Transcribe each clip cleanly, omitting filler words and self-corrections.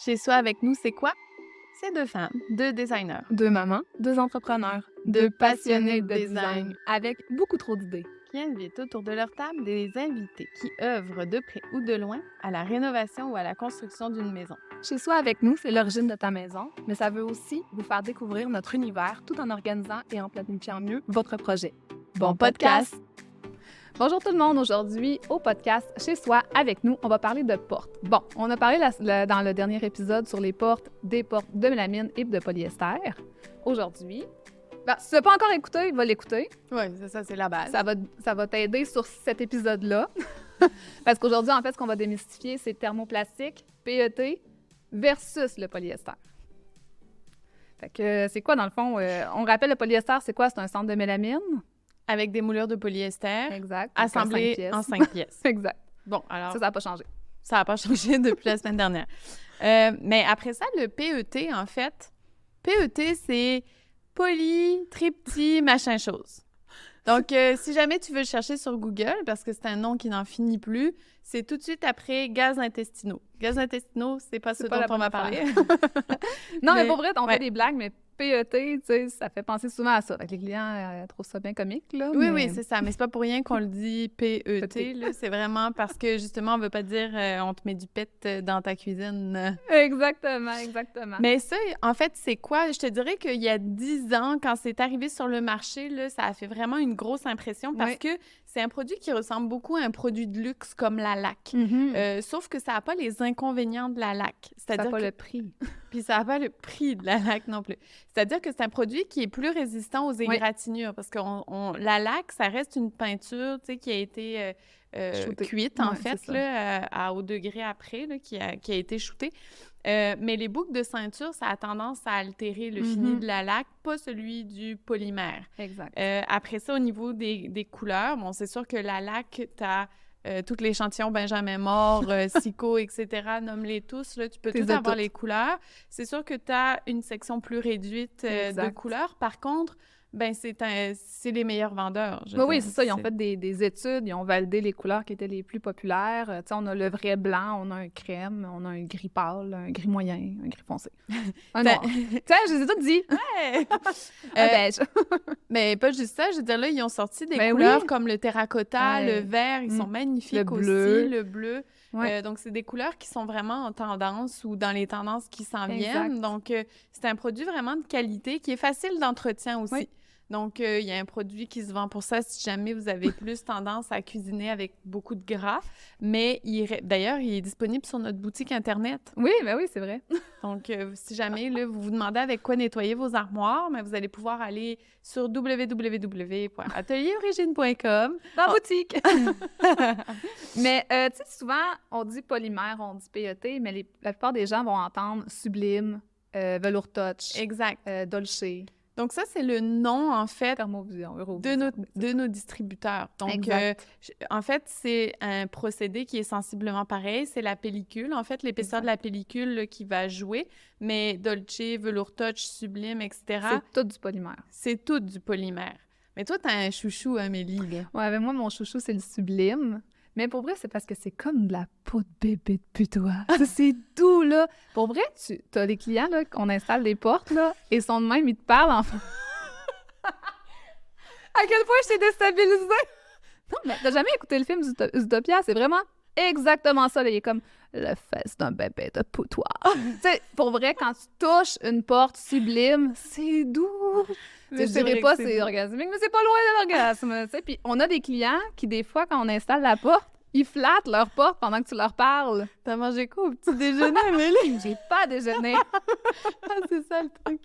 Chez soi avec nous, c'est quoi? C'est 2 femmes, 2 designers, 2 mamans, 2 entrepreneurs, 2 passionnés passionnés de de design avec beaucoup trop d'idées. qui invitent autour de leur table des invités qui œuvrent de près ou de loin à la rénovation ou à la construction d'une maison. Chez soi avec nous, c'est l'origine de ta maison, mais ça veut aussi vous faire découvrir notre univers tout en organisant et en planifiant mieux votre projet. Bon podcast! Bonjour tout le monde, aujourd'hui au podcast Chez soi avec nous, on va parler de portes. Bon, on a parlé dans le dernier épisode sur les portes, des portes de mélamine et de polyester. Aujourd'hui, si tu n'as pas encore écouté, va l'écouter. Oui, ça c'est la base. Ça va t'aider sur cet épisode-là. Parce qu'aujourd'hui, en fait, ce qu'on va démystifier, c'est thermoplastique, PET versus le polyester. Fait que c'est quoi, dans le fond? On rappelle, le polyester, c'est quoi? C'est un centre de mélamine. Avec des moulures de polyester, Exact. assemblées en 5 pièces. Exact. Bon, alors, Ça n'a pas changé. ça n'a pas changé depuis la semaine dernière. Mais après ça, le PET, en fait, PET, c'est poly, triptyque, machin chose. Donc, si jamais tu veux le chercher sur Google, parce que c'est un nom qui n'en finit plus, c'est tout de suite après gaz intestinaux. Gaz intestinaux, c'est pas ce dont on m'a parlé. Non, mais pour vrai, on ouais. fait des blagues, mais PET, tu sais, ça fait penser souvent à ça. Fait que les clients trouvent ça bien comique, là. Oui, mais... oui, c'est ça. Mais c'est pas pour rien qu'on le dit PET, là. C'est vraiment parce que, justement, on veut pas dire on te met du PET dans ta cuisine. Exactement, exactement. Mais ça, en fait, c'est quoi? Je te dirais qu'il y a 10 ans, quand c'est arrivé sur le marché, là, ça a fait vraiment une grosse impression parce que c'est un produit qui ressemble beaucoup à un produit de luxe comme la laque. Sauf que ça n'a pas les inconvénients de la laque. Ça n'a pas le prix. Puis ça n'a pas le prix de la laque non plus. C'est-à-dire que c'est un produit qui est plus résistant aux égratignures parce que la laque, ça reste une peinture, tu sais, qui a été cuite, en fait, là, à haut degré après, là, qui a été shootée. Mais les boucles de ceinture, ça a tendance à altérer le fini de la laque, pas celui du polymère. Exact. Après ça, au niveau des couleurs, bon, c'est sûr que la laque, tu as tous l'échantillon Benjamin Mort, Sico, etc., nomme-les tous, là, tu peux tous avoir les couleurs. C'est sûr que tu as une section plus réduite de couleurs. Par contre, ben c'est les meilleurs vendeurs. Oui, c'est ça. Ils ont fait des études, ils ont validé les couleurs qui étaient les plus populaires. Tu sais, on a le vrai blanc, on a un crème, on a un gris pâle, un gris moyen, un gris foncé. Un noir. Tu sais, je les ai toutes dit. Ouais! Un beige. Mais pas juste ça, je veux dire, là, ils ont sorti des couleurs comme le terracotta, le vert, ils sont magnifiques aussi, le bleu. Donc, c'est des couleurs qui sont vraiment en tendance ou dans les tendances qui s'en viennent. Donc, c'est un produit vraiment de qualité qui est facile d'entretien aussi. Oui. Donc, il y a un produit qui se vend pour ça si jamais vous avez plus tendance à cuisiner avec beaucoup de gras. Mais d'ailleurs, il est disponible sur notre boutique Internet. Oui, ben oui, c'est vrai. Donc, si jamais là, vous vous demandez avec quoi nettoyer vos armoires, mais vous allez pouvoir aller sur www.atelierorigine.com. Dans la boutique! Mais, tu sais, souvent, on dit polymère, on dit PET, mais la plupart des gens vont entendre Sublime, Velour Touch, Dolce. Donc, ça, c'est le nom, en fait, Thermovision, de nos distributeurs. Donc, en fait, c'est un procédé qui est sensiblement pareil. C'est la pellicule, en fait, l'épaisseur de la pellicule là, qui va jouer. Mais Dolce, Velour Touch, Sublime, etc. C'est tout du polymère. C'est tout du polymère. Mais toi, t'as un chouchou, Amélie, là. Ouais, mais moi, mon chouchou, c'est le Sublime. Mais pour vrai, c'est parce que c'est comme de la peau de bébé de putois. C'est doux, là. Pour vrai, t'as des clients, là, qu'on installe des portes, là, et ils sont de même, ils te parlent en... À quel point je t'ai déstabilisée! Non, mais t'as jamais écouté le film Zootopia? C'est vraiment exactement ça, là. Il est comme le fesse d'un bébé de putois. Tu sais, pour vrai, quand tu touches une porte sublime, c'est doux. Je dirais pas c'est orgasmique, mais c'est pas loin de l'orgasme. Puis on a des clients qui, des fois, quand on installe la porte, ils flattent leur porte pendant que tu leur parles. T'as mangé quoi au petit déjeuner, Amélie? J'ai pas déjeuné. C'est ça le truc.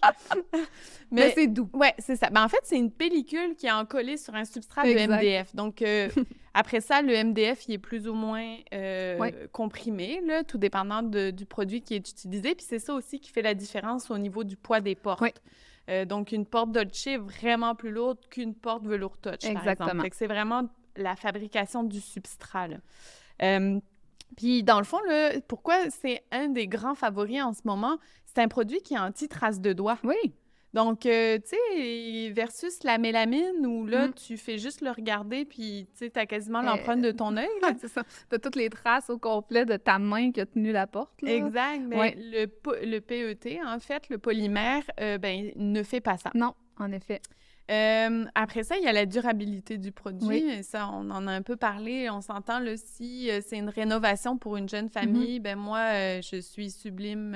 Mais c'est doux. Ouais, c'est ça. Ben, en fait, c'est une pellicule qui est encollée sur un substrat de MDF. Donc, après ça, le MDF, il est plus ou moins comprimé, là, tout dépendant du produit qui est utilisé. Puis c'est ça aussi qui fait la différence au niveau du poids des portes. Oui. Donc, une porte Dolce est vraiment plus lourde qu'une porte Velour Touch, par exemple. Fait que c'est vraiment la fabrication du substrat, là. Puis, dans le fond, là, pourquoi c'est un des grands favoris en ce moment? C'est un produit qui est anti-trace de doigts. Oui. Donc, tu sais, versus la mélamine, où là, tu fais juste le regarder, puis tu sais, t'as quasiment l'empreinte de ton œil. C'est ça. T'as toutes les traces au complet de ta main qui a tenu la porte. Là. Exact. Mais le PET, en fait, le polymère, ne fait pas ça. Non, en effet. Après ça, il y a la durabilité du produit. Oui. Ça, on en a un peu parlé. On s'entend là, si c'est une rénovation pour une jeune famille, ben moi, je suis Sublime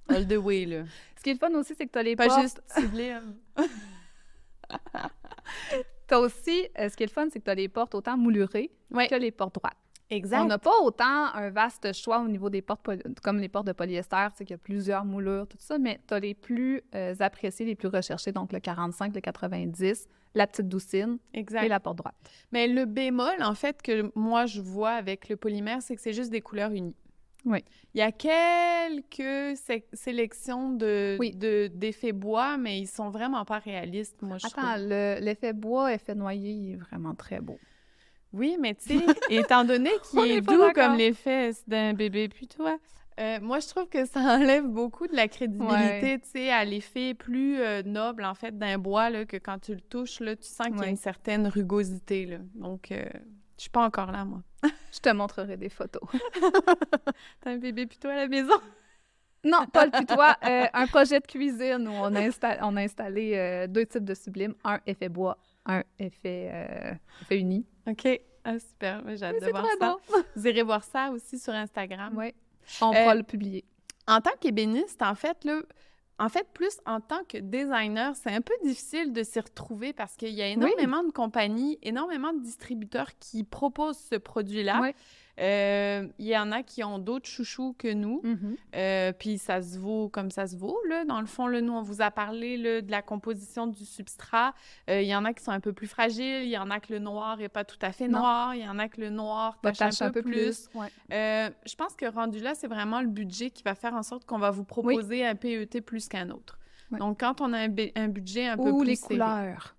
all the way, là. Ce qui est le fun aussi, c'est que tu as les portes... Pas juste Sublime. T'as aussi... ce qui est le fun, c'est que tu as les portes autant moulurées que les portes droites. Exact. On n'a pas autant un vaste choix au niveau des portes, comme les portes de polyester, tu sais qu'il y a plusieurs moulures, tout ça, mais tu as les plus appréciés, les plus recherchés, donc le 45, le 90, la petite doucine et la porte droite. Mais le bémol, en fait, que moi, je vois avec le polymère, c'est que c'est juste des couleurs unies. Oui. Il y a quelques sélections d'effets bois, mais ils sont vraiment pas réalistes, moi, je trouve. Attends, l'effet bois, effet noyer, il est vraiment très beau. Oui, mais tu sais, étant donné qu'il est doux comme les fesses d'un bébé putois, moi, je trouve que ça enlève beaucoup de la crédibilité, tu sais, à l'effet plus noble, en fait, d'un bois, là, que quand tu le touches, là, tu sens qu'il y a une certaine rugosité, là. Donc, je suis pas encore là, moi. Je te montrerai des photos. T'as un bébé putois à la maison? Non, pas le putois. Un projet de cuisine où on a installé 2 types de sublimes, un effet bois, un effet uni. OK. Ah, super. J'ai hâte de voir ça. Vous irez voir ça aussi sur Instagram. Oui. On pourra le publier. En tant qu'ébéniste, en fait, plus en tant que designer, c'est un peu difficile de s'y retrouver parce qu'il y a énormément de compagnies, énormément de distributeurs qui proposent ce produit-là. Oui. Il y en a qui ont d'autres chouchous que nous. Puis ça se vaut comme ça se vaut, là. Dans le fond, là, nous, on vous a parlé là, de la composition du substrat. Il y en a qui sont un peu plus fragiles. Il y en a que le noir n'est pas tout à fait noir. Il y en a que le noir tache un peu plus. Ouais. Je pense que rendu là, c'est vraiment le budget qui va faire en sorte qu'on va vous proposer un PET plus qu'un autre. Oui. Donc, quand on a un budget un peu plus les serré. couleurs.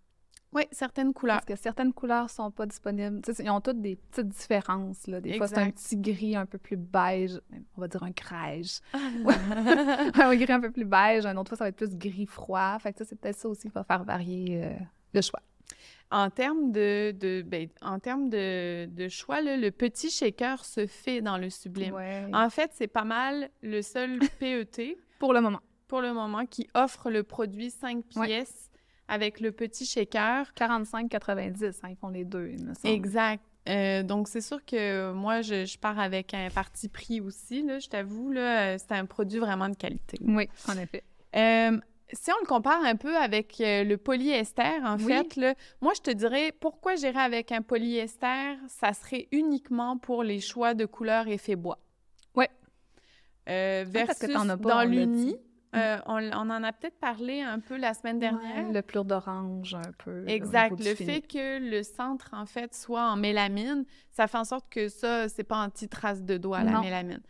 Oui, certaines couleurs. Parce que certaines couleurs sont pas disponibles. T'sais, ils ont toutes des petites différences. Là. Des fois, c'est un petit gris un peu plus beige. On va dire un crège. Un gris un peu plus beige. Une autre fois, ça va être plus gris froid. Fait que c'est peut-être ça aussi qui va faire varier le choix. En termes de choix, là, le petit shaker se fait dans le Sublime. Ouais. En fait, c'est pas mal le seul PET pour le moment qui offre le produit 5 pièces avec le petit shaker. 45,90, ils font les deux, il me semble. Exact. Donc, c'est sûr que moi, je pars avec un parti pris aussi, là, je t'avoue, là, c'est un produit vraiment de qualité. Oui, en effet. Si on le compare un peu avec le polyester, en fait, là, moi, je te dirais, pourquoi j'irais avec un polyester? Ça serait uniquement pour les choix de couleurs effet bois. Oui. Versus dans l'uni, on en a peut-être parlé un peu la semaine dernière. Le plur d'orange, un peu. Exact. Le fait que le centre, en fait, soit en mélamine, ça fait en sorte que ça, c'est pas anti-trace de doigts, la mélamine.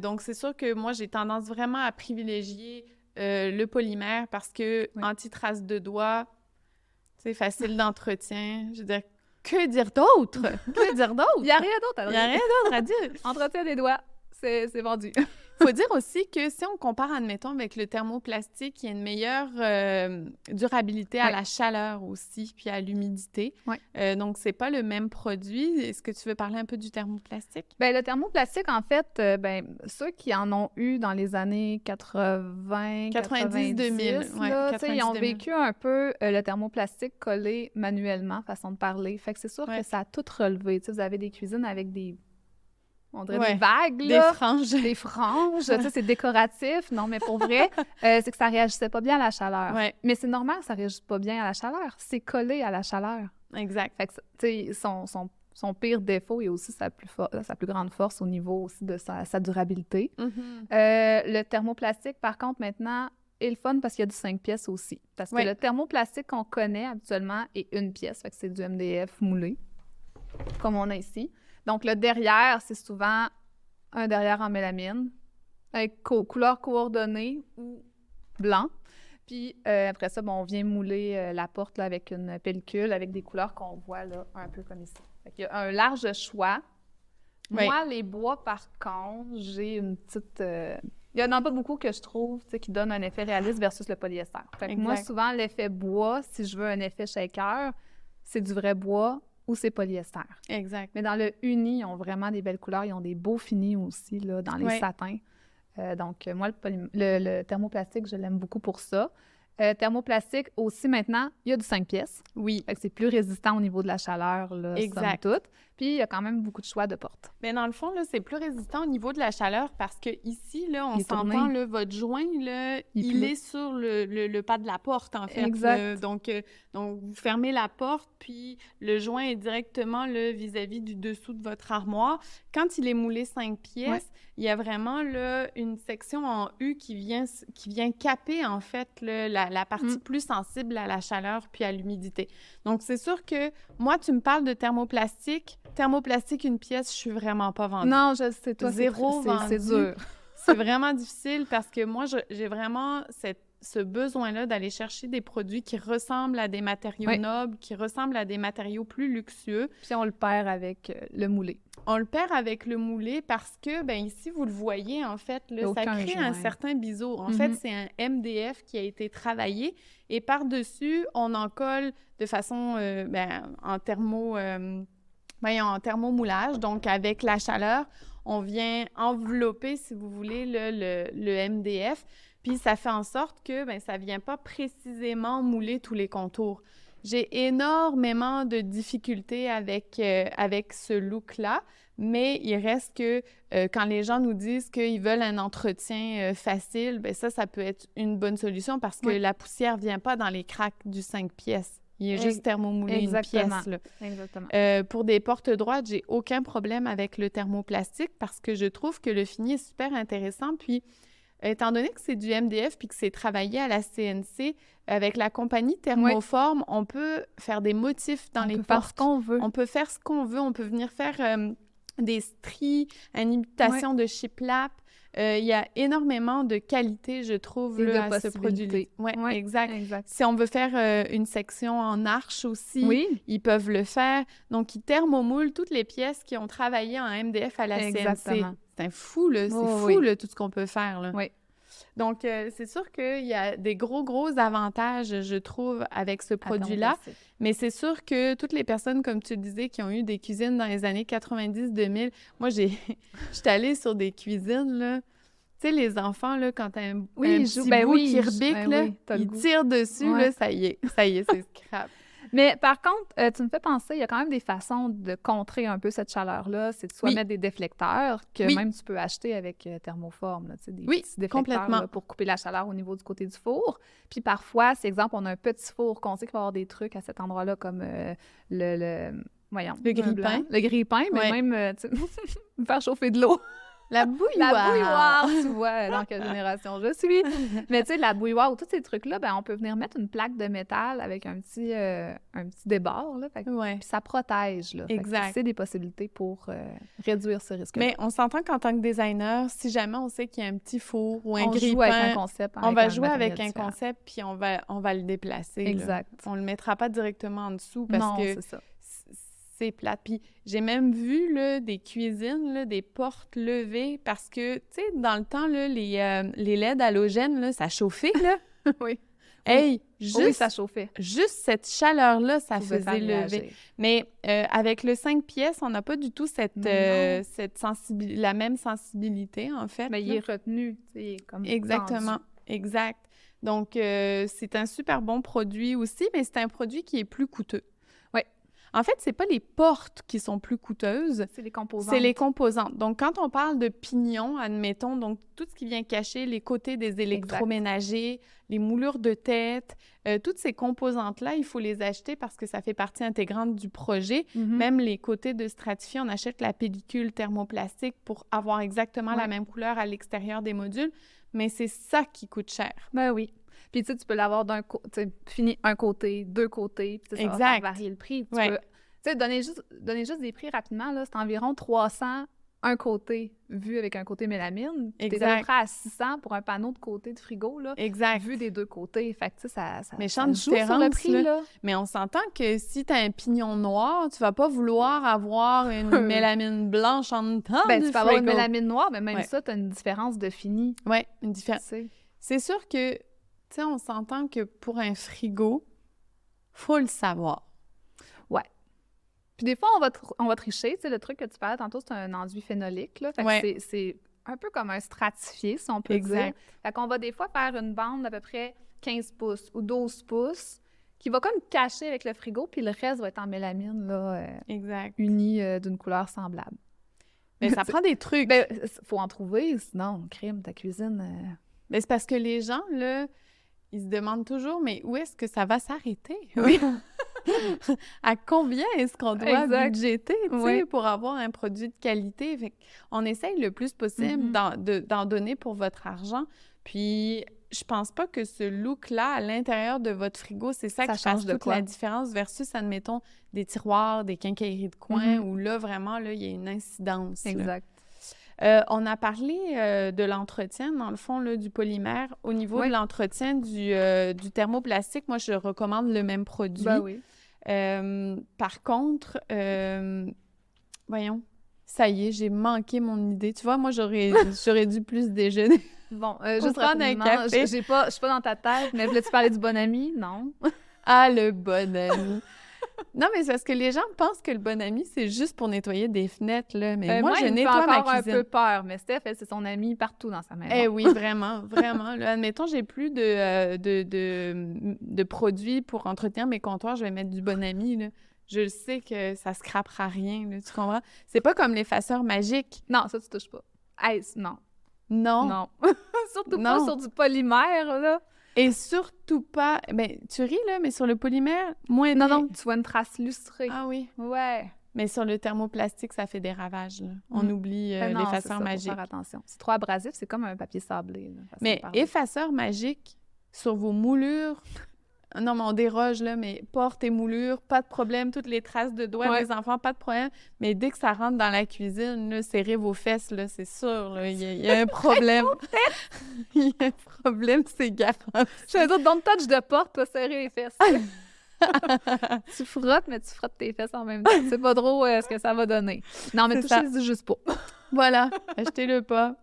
Donc, c'est sûr que moi, j'ai tendance vraiment à privilégier le polymère parce que anti-trace de doigts, c'est facile d'entretien. Je veux dire, que dire d'autre? Que dire d'autre? Il n'y a rien d'autre à dire. Il n'y a rien d'autre à dire. Entretien des doigts, c'est vendu. Il faut dire aussi que si on compare, admettons, avec le thermoplastique, il y a une meilleure durabilité à la chaleur aussi, puis à l'humidité. Donc, c'est pas le même produit. Est-ce que tu veux parler un peu du thermoplastique? Bien, le thermoplastique, en fait, ceux qui en ont eu dans les années 80, 90, 2000, ils ont vécu un peu le thermoplastique collé manuellement, façon de parler. Fait que c'est sûr que ça a tout relevé. T'sais, vous avez des cuisines avec des... On dirait des vagues, là. Des franges. Des franges. Tu sais, c'est décoratif. Non, mais pour vrai, c'est que ça réagissait pas bien à la chaleur. Mais c'est normal que ça réagisse pas bien à la chaleur. C'est collé à la chaleur. Exact. Fait que, tu sais, son pire défaut est aussi sa plus grande force au niveau aussi de sa durabilité. Le thermoplastique, par contre, maintenant, est le fun parce qu'il y a du 5 pièces aussi. Parce que le thermoplastique qu'on connaît habituellement est une pièce. Fait que c'est du MDF moulé, comme on a ici. Donc, le derrière, c'est souvent un derrière en mélamine, avec couleur coordonnée ou blanc. Puis, après ça, on vient mouler la porte là, avec une pellicule, avec des couleurs qu'on voit là, un peu comme ici. Fait qu'il y a un large choix. Moi, les bois, par contre, j'ai une petite Il y en a pas beaucoup que je trouve qui donnent un effet réaliste versus le polyester. Fait que moi, souvent, l'effet bois, si je veux un effet shaker, c'est du vrai bois ou c'est polyester. Exact. Mais dans le uni, ils ont vraiment des belles couleurs. Ils ont des beaux finis aussi, là, dans les satins. Donc, moi, le thermoplastique, je l'aime beaucoup pour ça. Thermoplastique aussi, maintenant, il y a du 5 pièces. Oui. Fait que c'est plus résistant au niveau de la chaleur, là, somme toute. Puis, il y a quand même beaucoup de choix de portes. Mais dans le fond, là, c'est plus résistant au niveau de la chaleur parce que ici, là, on s'entend, là, votre joint, là, il est sur le pas de la porte, en fait. Exact. Donc, vous fermez la porte, puis le joint est directement là, vis-à-vis du dessous de votre armoire. Quand il est moulé 5 pièces, il y a vraiment là, une section en U qui vient caper, en fait, là, la partie plus sensible à la chaleur puis à l'humidité. Donc, c'est sûr que moi, tu me parles de thermoplastique. Thermoplastique, une pièce, je suis vraiment pas vendue. Non, je sais, toi, zéro vendu. C'est dur. C'est vraiment difficile parce que moi, j'ai vraiment ce besoin-là d'aller chercher des produits qui ressemblent à des matériaux nobles, qui ressemblent à des matériaux plus luxueux. Puis on le perd avec le moulé. On le perd avec le moulé parce que, bien ici, vous le voyez, en fait, là, ça crée un certain biseau. En fait, c'est un MDF qui a été travaillé et par-dessus, on en colle de façon en thermomoulage. Donc, avec la chaleur, on vient envelopper, si vous voulez, le MDF. Puis, ça fait en sorte que ça ne vient pas précisément mouler tous les contours. J'ai énormément de difficultés avec ce look-là, mais il reste que quand les gens nous disent qu'ils veulent un entretien facile, ça peut être une bonne solution parce que la poussière ne vient pas dans les craques du 5 pièces. Il est juste thermomoulé une pièce. Là. Exactement. Pour des portes droites, j'ai aucun problème avec le thermoplastique parce que je trouve que le fini est super intéressant. Puis, étant donné que c'est du MDF puis que c'est travaillé à la CNC, avec la compagnie Thermoform, on peut faire des motifs dans les portes. On peut faire ce qu'on veut. On peut faire ce qu'on veut. On peut venir faire des stries, une imitation de shiplap. Il y a énormément de qualité, je trouve, là, à ce produit. Oui, exact. Si on veut faire une section en arche aussi, ils peuvent le faire. Donc, ils thermomoulent toutes les pièces qui ont travaillé en MDF à la CNC. C'est un fou, là. C'est fou, là, tout ce qu'on peut faire, là. Oui. Donc, c'est sûr qu'il y a des gros avantages, je trouve, avec ce produit-là. Mais c'est sûr que toutes les personnes, comme tu disais, qui ont eu des cuisines dans les années 90-2000, moi, je suis allée sur des cuisines, là. Tu sais, les enfants, là, quand t'as un petit bout qui rebique, là, ils tirent dessus, là, ça y est, c'est scrap. Mais par contre, tu me fais penser, il y a quand même des façons de contrer un peu cette chaleur-là. C'est de soit mettre des déflecteurs que même tu peux acheter avec Thermoform, là, des petits déflecteurs là, pour couper la chaleur au niveau du côté du four. Puis parfois, c'est exemple, on a un petit four qu'on sait qu'il va y avoir des trucs à cet endroit-là comme le grille-pain. Le grille-pain, mais même me faire chauffer de l'eau. La bouilloire! La bouilloire, tu vois, dans quelle génération je suis. Mais tu sais, la bouilloire ou tous ces trucs-là, on peut venir mettre une plaque de métal avec un petit débord, là. Puis ça protège, là. Exact. C'est des possibilités pour réduire ce risque-là. Mais on s'entend qu'en tant que designer, si jamais on sait qu'il y a un petit four ou un grille-pain, joue avec un concept. On va jouer avec un concept, puis on va le déplacer. Exact. Là. On le mettra pas directement en dessous parce que... c'est ça. C'est plate. Puis j'ai même vu là, des cuisines, là, des portes levées parce que, tu sais, dans le temps, là, les LED halogènes, là, ça chauffait, là. Oui. Hey, ça chauffait. Juste cette chaleur-là, ça faisait lever. Mais avec le 5 pièces, on n'a pas du tout la même sensibilité, en fait. Mais il est retenu, tu sais, comme exactement, tendu. Exact. Donc, c'est un super bon produit aussi, mais c'est un produit qui est plus coûteux. En fait, c'est pas les portes qui sont plus coûteuses. C'est les composantes. C'est les composantes. Donc, quand on parle de pignons, admettons, donc tout ce qui vient cacher les côtés des électroménagers, les moulures de tête, toutes ces composantes-là, il faut les acheter parce que ça fait partie intégrante du projet. Même les côtés de stratifiés, on achète la pellicule thermoplastique pour avoir exactement la même couleur à l'extérieur des modules, mais c'est ça qui coûte cher. Ben oui. Puis, tu sais, tu peux l'avoir fini un côté, 2 côtés, puis ça va varier le prix. Tu peux, tu sais, donner juste des prix rapidement, là, c'est environ 300 un côté vu avec un côté mélamine. T'es à peu près à 600 pour un panneau de côté de frigo, là. Exact. Vu des deux côtés. Fait que, ça méchante joue sur le prix, là. Mais on s'entend que si t'as un pignon noir, tu vas pas vouloir avoir une mélamine blanche en dedans du tu peux avoir une mélamine noire, mais même ça, t'as une différence de fini. Oui, une différence. C'est sûr que, tu sais, on s'entend que pour un frigo, faut le savoir. Ouais. Puis des fois, on va tricher. Tu sais, le truc que tu parlais tantôt, c'est un enduit phénolique, là. Fait que c'est un peu comme un stratifié, si on peut dire. Fait qu'on va des fois faire une bande d'à peu près 15 pouces ou 12 pouces qui va comme cacher avec le frigo, puis le reste va être en mélamine, là, uni d'une couleur semblable. Mais ça prend des trucs. Ben, faut en trouver, sinon, crime, ta cuisine... Mais c'est parce que les gens, là, ils se demandent toujours, mais où est-ce que ça va s'arrêter? Oui. À combien est-ce qu'on doit budgéter, tu sais, pour avoir un produit de qualité? Fait on essaye le plus possible d'en donner pour votre argent. Puis, je pense pas que ce look-là, à l'intérieur de votre frigo, c'est ça qui fasse toute la différence versus, admettons, des tiroirs, des quincailleries de coin, où là, vraiment, là, il y a une incidence. Exact. On a parlé de l'entretien, dans le fond, là, du polymère. Au niveau de l'entretien du thermoplastique, moi, je recommande le même produit. Ben oui. Par contre, voyons, ça y est, j'ai manqué mon idée. Tu vois, moi, j'aurais dû plus déjeuner. Bon, juste prendre un café. Je suis pas dans ta tête, mais voulais-tu parler du Bon Ami? Non. Ah, le Bon Ami! Non, mais c'est parce que les gens pensent que le Bon Ami, c'est juste pour nettoyer des fenêtres, là. Mais moi, je nettoie ma cuisine. Un peu peur, mais Steph, elle, c'est son ami partout dans sa maison. Eh oui, vraiment, vraiment. Là, admettons, j'ai plus de produits pour entretenir mes comptoirs, je vais mettre du Bon Ami, là. Je sais que ça scrapera rien, là, tu comprends? C'est pas comme l'effaceur magique. Non, ça, tu touches pas. Non. Non. Non. Surtout pas sur du polymère, là. Et surtout pas... Ben, tu ris, là, mais sur le polymère, moins... Non, tu vois une trace lustrée. Ah oui? Ouais. Mais sur le thermoplastique, ça fait des ravages, là. On oublie l'effaceur magique. Faut faire attention. C'est trop abrasif, c'est comme un papier sablé, là, mais effaceur magique, sur vos moulures... Non, mais on déroge, là, mais porte et moulure, pas de problème. Toutes les traces de doigts des enfants, pas de problème. Mais dès que ça rentre dans la cuisine, là, serrer vos fesses, là, c'est sûr, là, il y a un problème. Il y a un problème, c'est gaffant. Je veux dire, don't touch de porte, toi, serrer les fesses. Tu frottes, mais tu frottes tes fesses en même temps. C'est pas trop ce que ça va donner. Non, mais touchez-y juste pas. Voilà, achetez-le pas.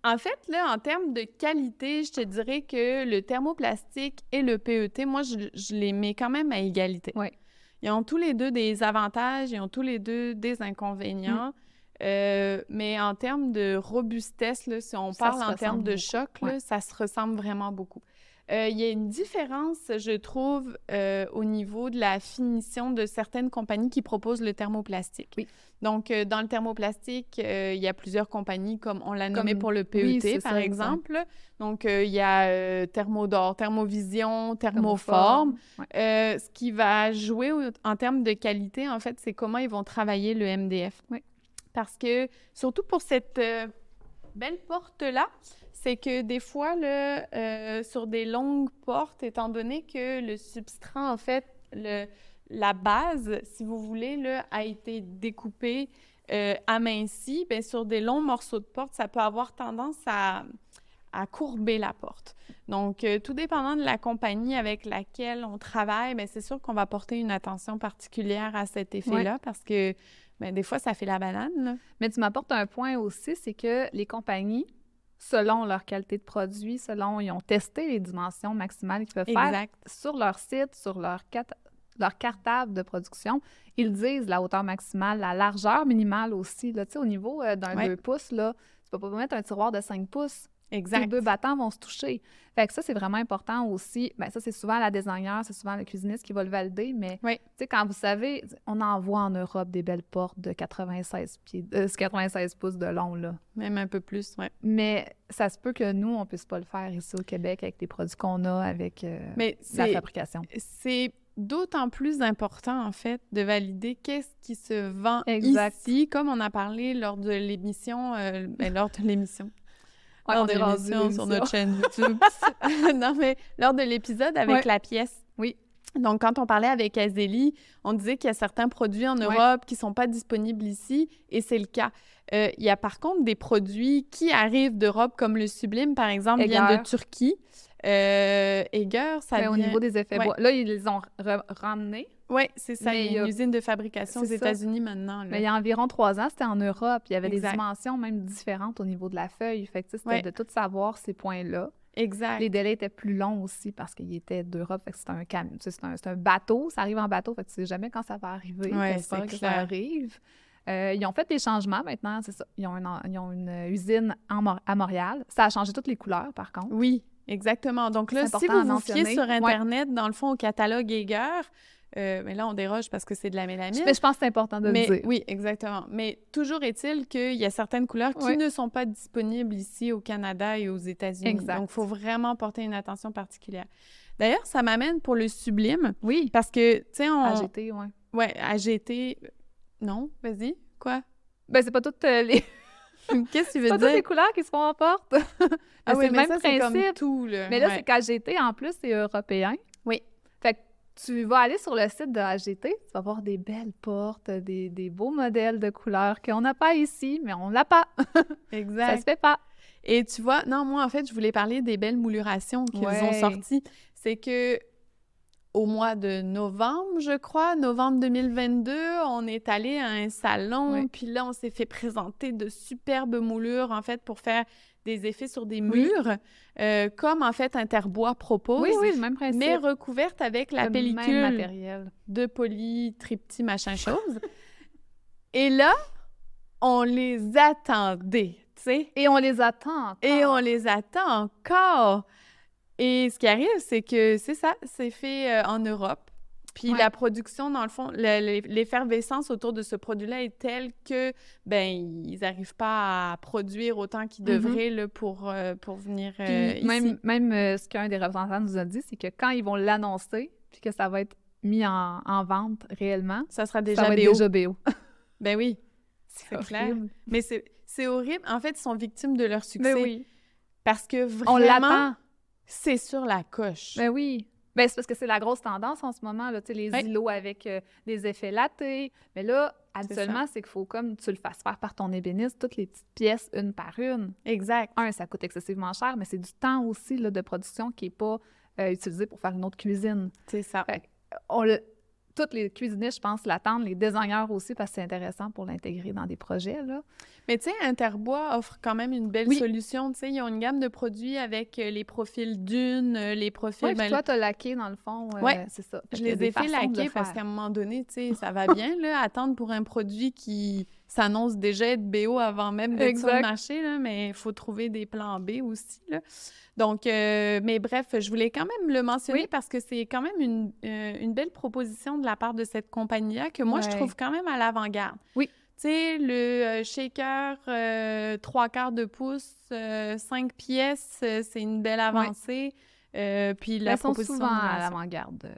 En fait, là, en termes de qualité, je te dirais que le thermoplastique et le PET, moi, je les mets quand même à égalité. Oui. Ils ont tous les deux des avantages, ils ont tous les deux des inconvénients. Mais en termes de robustesse, là, si on parle en termes de choc, là, ça se ressemble vraiment beaucoup. Il y a une différence, je trouve, au niveau de la finition de certaines compagnies qui proposent le thermoplastique. Oui. Donc, dans le thermoplastique, il y a plusieurs compagnies, comme on l'a nommé pour le PET, par exemple. Donc, il y a Thermodor, Thermovision, Thermoform. Ce qui va jouer en termes de qualité, en fait, c'est comment ils vont travailler le MDF. Oui. Parce que, surtout pour cette belle porte-là, c'est que des fois, là, sur des longues portes, étant donné que le substrat, en fait, la base, si vous voulez, là, a été découpée, amincie, bien, sur des longs morceaux de porte, ça peut avoir tendance à courber la porte. Donc, tout dépendant de la compagnie avec laquelle on travaille, bien, c'est sûr qu'on va porter une attention particulière à cet effet-là parce que, bien, des fois, ça fait la banane, là. Mais tu m'apportes un point aussi, c'est que les compagnies, selon leur qualité de produit, ils ont testé les dimensions maximales qu'ils peuvent faire sur leur site, sur leur cartable de production. Ils disent la hauteur maximale, la largeur minimale aussi. Là, au niveau d'un 2 pouces, là, tu peux pas mettre un tiroir de 5 pouces. Exact. Les deux battants vont se toucher. Fait que ça, c'est vraiment important aussi. Bien, ça, c'est souvent la designer, c'est souvent le cuisiniste qui va le valider, mais quand vous savez, on en voit en Europe des belles portes de 96 pouces de long, là. Même un peu plus, oui. Mais ça se peut que nous, on puisse pas le faire ici au Québec avec les produits qu'on a, avec la fabrication. C'est d'autant plus important, en fait, de valider qu'est-ce qui se vend ici, comme on a parlé lors de l'émission, lors de l'émission sur notre chaîne YouTube. Non, mais lors de l'épisode avec la pièce. Oui. Donc, quand on parlait avec Azélie, on disait qu'il y a certains produits en Europe qui ne sont pas disponibles ici, et c'est le cas. Il y a par contre des produits qui arrivent d'Europe, comme le Sublime, par exemple, vient de Turquie. Eger, ça vient... Au niveau des effets bois. Là, ils les ont ramenés. Oui, c'est ça. Il y a une usine de fabrication aux États-Unis maintenant. Là. Mais il y a environ 3 ans, c'était en Europe. Il y avait des dimensions même différentes au niveau de la feuille. Fait que c'était de tout savoir ces points-là. Exact. Les délais étaient plus longs aussi parce qu'il était d'Europe. Fait que c'est un bateau. Ça arrive en bateau. Fait que tu sais jamais quand ça va arriver. C'est que ça arrive. Ils ont fait des changements maintenant, c'est ça. Ils ont une usine à Montréal. Ça a changé toutes les couleurs, par contre. Oui, exactement. Donc là, si vous vous fiez sur Internet, dans le fond, au catalogue Eger, mais là, on déroge parce que c'est de la mélamine. Mais je pense que c'est important de le dire. Oui, exactement. Mais toujours est-il qu'il y a certaines couleurs qui ne sont pas disponibles ici au Canada et aux États-Unis. Exact. Donc, il faut vraiment porter une attention particulière. D'ailleurs, ça m'amène pour le Sublime. Oui. Parce que, tu sais, AGT, oui. Oui, AGT... Non, vas-y. Quoi? Ben, c'est pas toutes les... Qu'est-ce que tu veux dire? C'est pas toutes les couleurs qui se font en porte. Ah oui, c'est le même principe. C'est comme tout, là. Mais là, c'est qu'AGT, en plus, c'est européen. Oui. Fait que tu vas aller sur le site de AGT, tu vas voir des belles portes, des beaux modèles de couleurs qu'on n'a pas ici, mais on l'a pas. Exact. Ça se fait pas. Et tu vois, non, moi, en fait, je voulais parler des belles moulurations qu'ils ont sorties. C'est que au mois de novembre, je crois, novembre 2022, on est allé à un salon, puis là, on s'est fait présenter de superbes moulures, en fait, pour faire des effets sur des murs, comme, en fait, Interbois propose. Oui, le même principe. Mais recouverte avec la pellicule même matériel de polytrypty, machin chose. Et là, on les attendait, tu sais. Et on les attend encore. Et on les attend encore. Et ce qui arrive, c'est que c'est ça, c'est fait en Europe. Puis la production, dans le fond, l'effervescence autour de ce produit-là est telle que, ben, ils n'arrivent pas à produire autant qu'ils devraient là, pour venir ici. Même ce qu'un des représentants nous a dit, c'est que quand ils vont l'annoncer, puis que ça va être mis en vente réellement, ça sera déjà ça va BO. être déjà BO. Ben oui, c'est clair. Mais c'est horrible. En fait, ils sont victimes de leur succès. Ben oui. Parce que vraiment... On l'attend. C'est sur la coche. Ben oui. Ben c'est parce que c'est la grosse tendance en ce moment, là, tu sais, les îlots avec des effets lattés. Mais là, habituellement, c'est qu'il faut comme tu le fasses faire par ton ébéniste, toutes les petites pièces, une par une. Exact. Ça coûte excessivement cher, mais c'est du temps aussi là, de production qui n'est pas utilisé pour faire une autre cuisine. C'est ça. Fait, toutes les cuisinistes, je pense, l'attendent, les designers aussi, parce que c'est intéressant pour l'intégrer dans des projets, là. Mais tu sais, Interbois offre quand même une belle solution. Tu sais, ils ont une gamme de produits avec les profils dunes, les profils... Oui, puis toi, tu as laqué, dans le fond. C'est ça. Je les ai fait laquer parce qu'à un moment donné, tu sais, ça va bien, là, attendre pour un produit qui s'annonce déjà être BO avant même d'être sur le marché, là, mais il faut trouver des plans B aussi, là. Donc, mais bref, je voulais quand même le mentionner parce que c'est quand même une belle proposition de la part de cette compagnie-là que moi, je trouve quand même à l'avant-garde. Oui. Tu sais, le shaker 3/4 de pouce, 5 pièces, c'est une belle avancée. Puis la proposition... Ils sont souvent à l'avant-garde.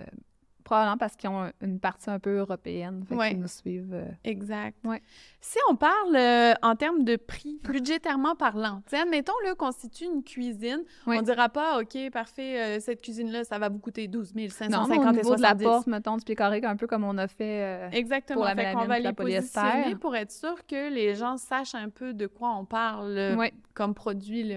Probablement parce qu'ils ont une partie un peu européenne, fait qu'ils nous suivent. Exact. Ouais. Si on parle en termes de prix, budgétairement parlant, admettons là, qu'on constitue une cuisine, on ne dira pas, OK, parfait, cette cuisine-là, ça va vous coûter 12 550 au niveau de la 70. porte, mettons, du pied carré, un peu comme on a fait Exactement. pour la fait qu'on va les polyester. Positionner pour être sûr que les gens sachent un peu de quoi on parle comme produit,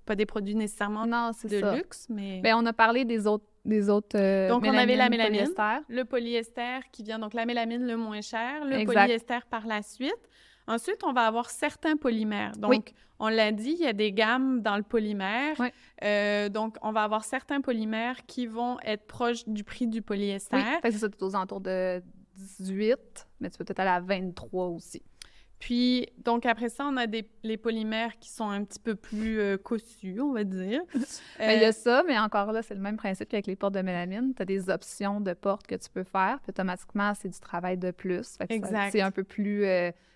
pas des produits nécessairement de luxe, mais... Bien, on a parlé des autres donc, on avait la mélamine, polyester. le polyester qui vient, donc la mélamine le moins cher, le polyester par la suite. Ensuite, on va avoir certains polymères. Donc, on l'a dit, il y a des gammes dans le polymère. Donc, on va avoir certains polymères qui vont être proches du prix du polyester. Oui, c'est ça, aux alentours de 18, mais tu peux peut-être aller à 23 aussi. Puis, donc, après ça, on a les polymères qui sont un petit peu plus cossus, on va dire. Il y a ça, mais encore là, c'est le même principe qu'avec les portes de mélamine. Tu as des options de portes que tu peux faire, puis automatiquement, c'est du travail de plus. Fait que c'est un peu plus...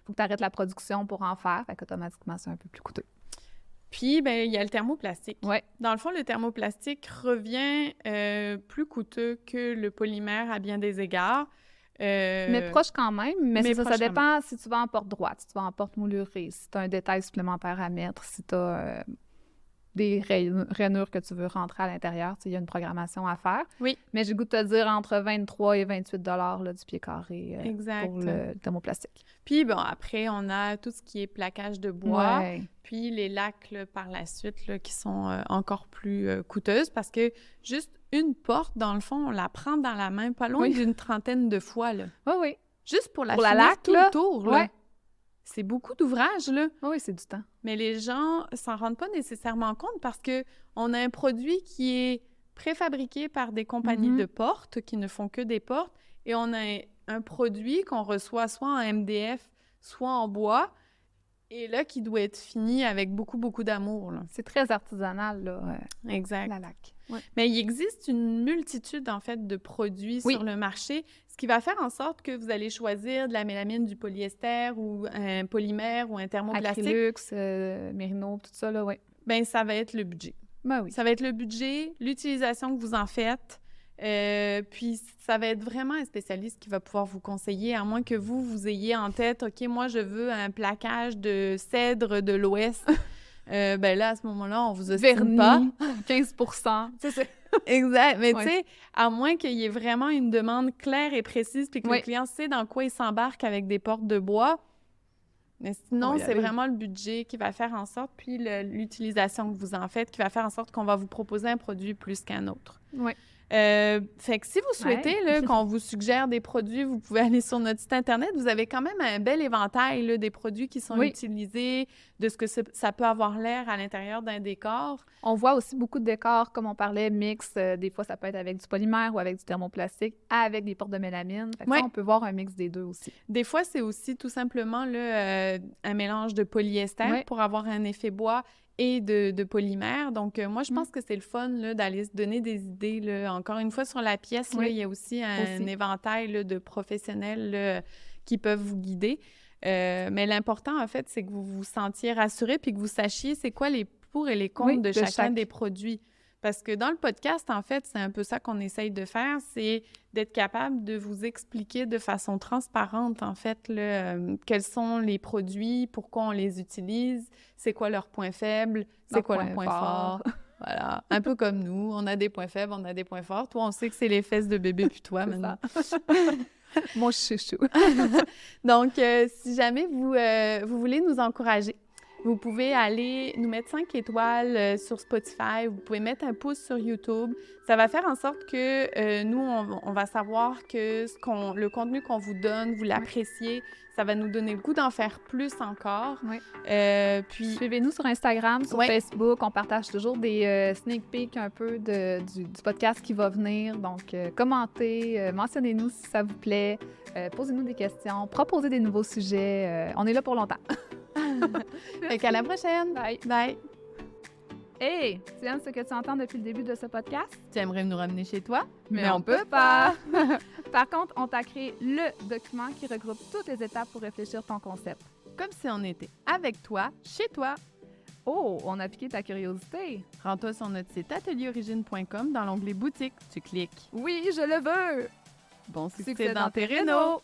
faut que tu arrêtes la production pour en faire, fait qu'automatiquement, c'est un peu plus coûteux. Puis, bien, il y a le thermoplastique. Ouais. Dans le fond, le thermoplastique revient plus coûteux que le polymère à bien des égards. Mais proche quand même, mais ça dépend si tu vas en porte droite, si tu vas en porte moulurée, si tu as un détail supplémentaire à mettre, si tu as des rainures que tu veux rentrer à l'intérieur. Il y a une programmation à faire. Oui. Mais j'ai le goût de te dire entre 23 et 28 $ du pied carré pour le thermoplastique. Puis, bon, après, on a tout ce qui est plaquage de bois, puis les lacs, là, par la suite, là, qui sont encore plus coûteuses parce que juste une porte, dans le fond, on la prend dans la main pas loin d'une trentaine de fois, là. Oui. Juste pour la laque tout le tour, là. C'est beaucoup d'ouvrage, là. Oui, c'est du temps. Mais les gens s'en rendent pas nécessairement compte parce que on a un produit qui est préfabriqué par des compagnies de portes qui ne font que des portes et on a un produit qu'on reçoit soit en MDF, soit en bois et là, qui doit être fini avec beaucoup, beaucoup d'amour, là. C'est très artisanal, là. Exact. La laque. Ouais. Mais il existe une multitude, en fait, de produits sur le marché, ce qui va faire en sorte que vous allez choisir de la mélamine, du polyester ou un polymère ou un thermoplastique. Acrylux, Mérino, tout ça, là, oui. Bien, ça va être le budget. Ben oui. Ça va être le budget, l'utilisation que vous en faites, puis ça va être vraiment un spécialiste qui va pouvoir vous conseiller, à moins que vous ayez en tête, OK, moi, je veux un plaquage de cèdre de l'Ouest. Ben là, à ce moment-là, on vous estime pas. 15 c'est ça. Exact. Mais tu sais, à moins qu'il y ait vraiment une demande claire et précise puis que le client sait dans quoi il s'embarque avec des portes de bois. Mais sinon, c'est vraiment le budget qui va faire en sorte, puis l'utilisation que vous en faites, qui va faire en sorte qu'on va vous proposer un produit plus qu'un autre. Oui. Fait que si vous souhaitez là, qu'on vous suggère des produits, vous pouvez aller sur notre site Internet. Vous avez quand même un bel éventail là, des produits qui sont utilisés, de ce que ça peut avoir l'air à l'intérieur d'un décor. On voit aussi beaucoup de décors, comme on parlait, mix. Des fois, ça peut être avec du polymère ou avec du thermoplastique, avec des portes de mélamine. Fait que ça, on peut voir un mix des deux aussi. Des fois, c'est aussi tout simplement là, un mélange de polyester pour avoir un effet bois et de polymère. Donc, moi, je pense que c'est le fun là, d'aller se donner des idées. Là. Encore une fois, sur la pièce, là, il y a aussi un éventail là, de professionnels là, qui peuvent vous guider. Mais l'important, en fait, c'est que vous vous sentiez rassuré puis que vous sachiez c'est quoi les pour et les contre de chacun des produits. Parce que dans le podcast, en fait, c'est un peu ça qu'on essaye de faire, c'est d'être capable de vous expliquer de façon transparente, en fait, là, quels sont les produits, pourquoi on les utilise, c'est quoi leurs points faibles, c'est quoi leurs points forts. Voilà, un peu comme nous, on a des points faibles, on a des points forts. Toi, on sait que c'est les fesses de bébé puis toi, maintenant. Mon chouchou. Donc, si jamais vous voulez nous encourager, vous pouvez aller nous mettre 5 étoiles sur Spotify. Vous pouvez mettre un pouce sur YouTube. Ça va faire en sorte que nous, on va savoir que le contenu qu'on vous donne, vous l'appréciez. Ça va nous donner le goût d'en faire plus encore. Oui. Puis suivez-nous sur Instagram, sur Facebook. On partage toujours des sneak peeks un peu du podcast qui va venir. Donc, commentez, mentionnez-nous si ça vous plaît. Posez-nous des questions. Proposez des nouveaux sujets. On est là pour longtemps. Fait qu'à la prochaine. Bye. Bye. Hey, tu aimes ce que tu entends depuis le début de ce podcast? Tu aimerais nous ramener chez toi? Mais on peut pas! Par contre, on t'a créé le document qui regroupe toutes les étapes pour réfléchir ton concept. Comme si on était avec toi, chez toi. Oh, on a piqué ta curiosité! Rends-toi sur notre site atelierorigine.com dans l'onglet boutique. Tu cliques. Oui, je le veux! Bon succès dans tes rénaux!